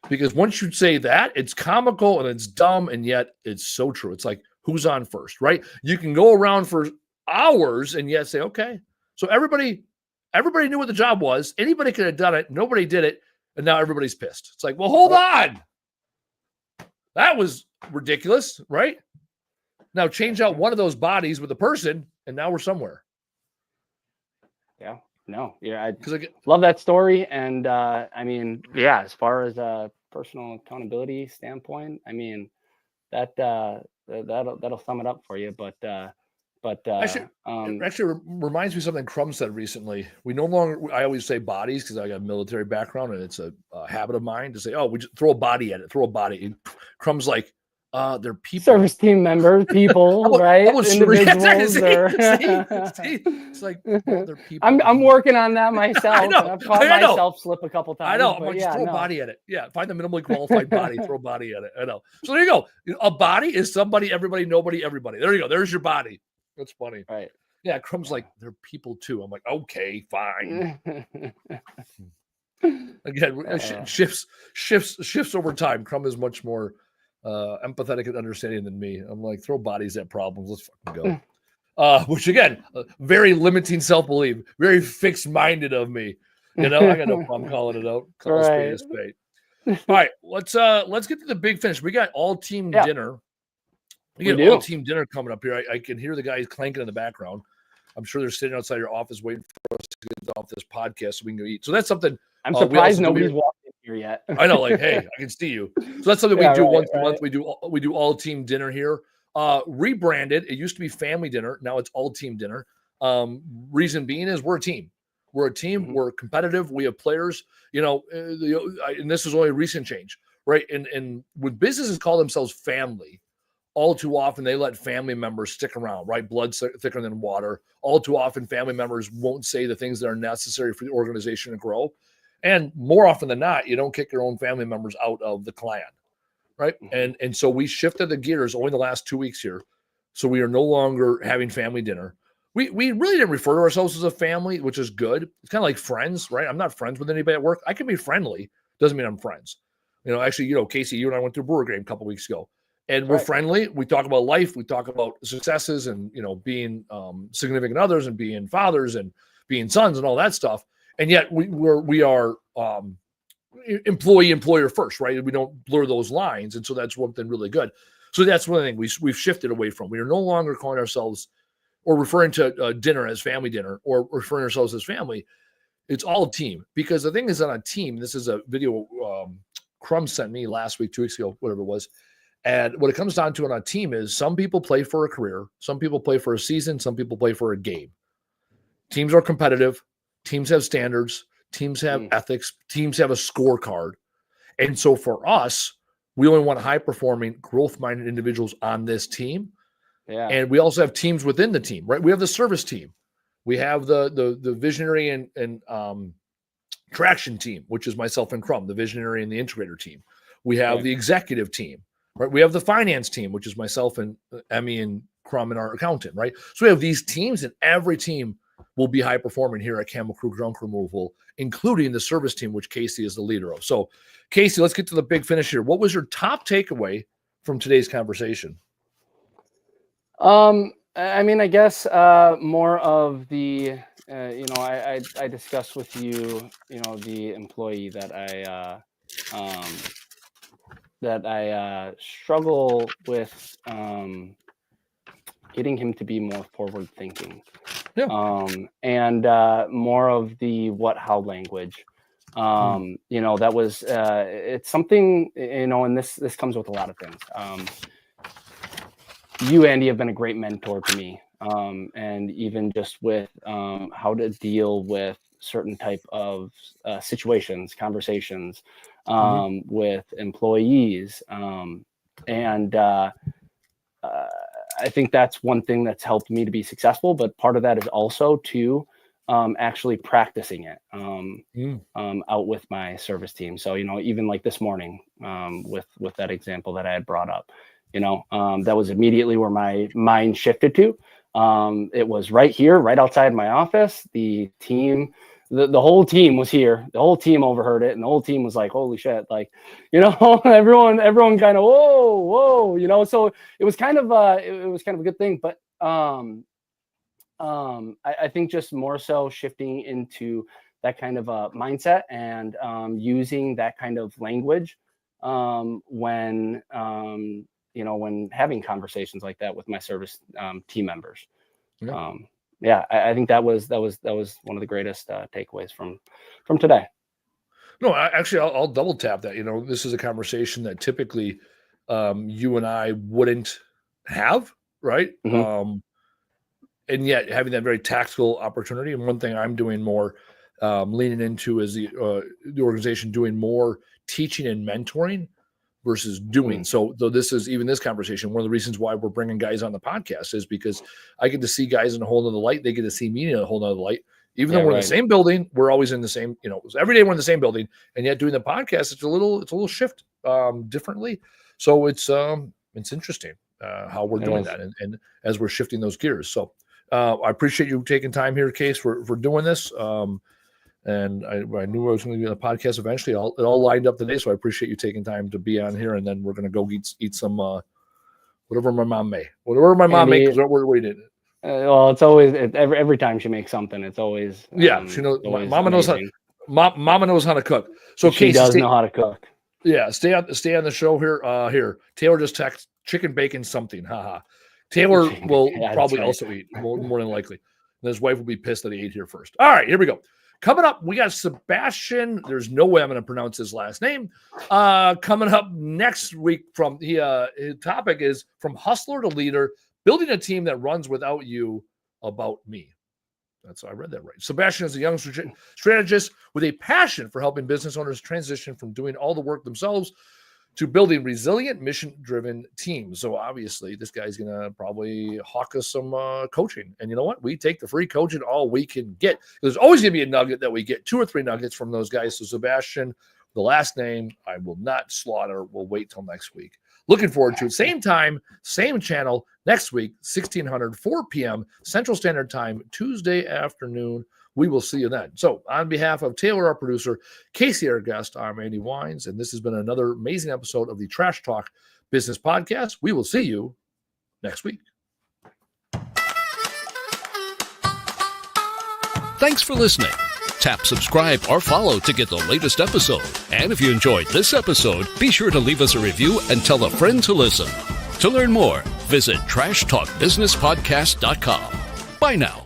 Because once you say that, it's comical and it's dumb, and yet it's so true. It's like, who's on first, right? You can go around for hours and yet say, okay. So everybody knew what the job was. Anybody could have done it. Nobody did it. And now everybody's pissed. It's like, well, hold on. That was ridiculous, right? Now change out one of those bodies with a person, and now we're somewhere. Yeah. No, I love that story. And as far as a personal accountability standpoint, that'll sum it up for you. But actually reminds me of something Crum said recently. I always say bodies because I got a military background, and it's a habit of mine to say, we just throw a body at it, throw a body. And Crum's like, they're people, service team members, people, right? Individuals. It's like, they're people. I'm working on that myself. I know. I've caught myself slip a couple times. I know. I'm like, just throw a body at it. Yeah, find the minimally qualified body, throw a body at it. I know. So there you go. A body is somebody, everybody, nobody, everybody. There you go. There's your body. That's funny. Right. Yeah, Crum's like, they're people too. I'm like, okay, fine. Again, shifts over time. Crum is much more empathetic and understanding than me. I'm like, throw bodies at problems. Let's fucking go. Which again, very limiting self-belief, very fixed-minded of me. I got no problem calling it out. Call a spade a spade. All right, let's get to the big finish. We got all-team dinner. We get all-team dinner coming up here. I can hear the guys clanking in the background. I'm sure they're sitting outside your office waiting for us to get off this podcast so we can go eat. So that's something. I'm surprised nobody's walked in here yet. I know, like, hey, I can see you. So that's something we do once a month. We do all-team dinner here. Rebranded. It used to be family dinner. Now it's all-team dinner. Reason being is we're a team. We're a team. We're competitive. We have players. And this is only a recent change, right? And when businesses call themselves family, all too often they let family members stick around, right? Blood's thicker than water. All too often, family members won't say the things that are necessary for the organization to grow. And more often than not, you don't kick your own family members out of the clan, right? And so we shifted the gears only the last 2 weeks here. So we are no longer having family dinner. We really didn't refer to ourselves as a family, which is good. It's kind of like friends, right? I'm not friends with anybody at work. I can be friendly. Doesn't mean I'm friends. Actually, Casey, you and I went to a Brewer game a couple weeks ago, and we're friendly. We talk about life. We talk about successes and, being significant others and being fathers and being sons and all that stuff. And yet we are employer first, right? We don't blur those lines. And so that's one thing really good. So that's one thing we've shifted away from. We are no longer calling ourselves or referring to dinner as family dinner or referring ourselves as family. It's all team, because the thing is, on a team, this is a video Crum sent me last week, 2 weeks ago, whatever it was. And what it comes down to on a team is some people play for a career, some people play for a season, some people play for a game. Teams are competitive. Teams have standards. Teams have ethics. Teams have a scorecard. And so for us, we only want high-performing, growth-minded individuals on this team. Yeah. And we also have teams within the team, right? We have the service team. We have the visionary and traction team, which is myself and Crum, the visionary and the integrator team. We have the executive team, right? We have the finance team, which is myself and Emmy and Crum and our accountant, right? So we have these teams, and every team will be high-performing here at Camel Crew Junk Removal, including the service team, which Casey is the leader of. So, Casey, let's get to the big finish here. What was your top takeaway from today's conversation? I guess more of the, I discussed with you, the employee that I struggle with getting him to be more forward thinking. Yeah. And more of the what, how language. That was, it's something, and this comes with a lot of things. You, Andy, have been a great mentor to me. And even just with how to deal with certain type of situations, conversations with employees. I think that's one thing that's helped me to be successful, but part of that is also to actually practicing it out with my service team. So, even like this morning with that example that I had brought up, that was immediately where my mind shifted to. It was right here, right outside my office. The team, the whole team was here. The whole team overheard it, and the whole team was like, "Holy shit!" Like, everyone kind of whoa. So it was kind of a good thing. But I think just more so shifting into that kind of a mindset and using that kind of language when having conversations like that with my service team members. I think that was one of the greatest takeaways from today. No, I'll double tap that. This is a conversation that typically you and I wouldn't have, right? And yet having that very tactical opportunity. And one thing I'm doing more leaning into is the organization doing more teaching and mentoring versus doing. So though this conversation, one of the reasons why we're bringing guys on the podcast is because I get to see guys in a whole nother light. They get to see me in a whole nother light. Even though we're in the same building, we're always in the same, every day we're in the same building, and yet doing the podcast, it's a little shift differently. So it's interesting how we're doing that. And as we're shifting those gears. So I appreciate you taking time here, Case, for doing this. And I knew I was going to be on the podcast eventually. It all lined up today, so I appreciate you taking time to be on here. And then we're going to go eat some whatever my mom makes. Whatever my mom makes, we're waiting. Well, it's always every time she makes something, it's always she knows. Mama knows how. Mama knows how to cook. So she does know how to cook. Yeah, stay on the show here. Here, Taylor just texted chicken bacon something. Haha. Taylor will probably also eat more than likely. And his wife will be pissed that he ate here first. All right, here we go. Coming up, we got Sebastian. There's no way I'm going to pronounce his last name. Coming up next week his topic is From Hustler to Leader, Building a Team That Runs Without You, about me. That's I read that right. Sebastian is a young strategist with a passion for helping business owners transition from doing all the work themselves to building resilient, mission-driven teams. So obviously, this guy's going to probably hawk us some coaching. And you know what? We take the free coaching all we can get. There's always going to be a nugget that we get, 2 or 3 nuggets from those guys. So Sebastian, the last name, I will not slaughter. We'll wait till next week. Looking forward to it. Same time, same channel next week, 1600, 4 p.m. Central Standard Time, Tuesday afternoon. We will see you then. So on behalf of Taylor, our producer, Casey, our guest, I'm Andy Wines, and this has been another amazing episode of the Trash Talk Business Podcast. We will see you next week. Thanks for listening. Tap subscribe or follow to get the latest episode. And if you enjoyed this episode, be sure to leave us a review and tell a friend to listen. To learn more, visit trashtalkbusinesspodcast.com. Bye now.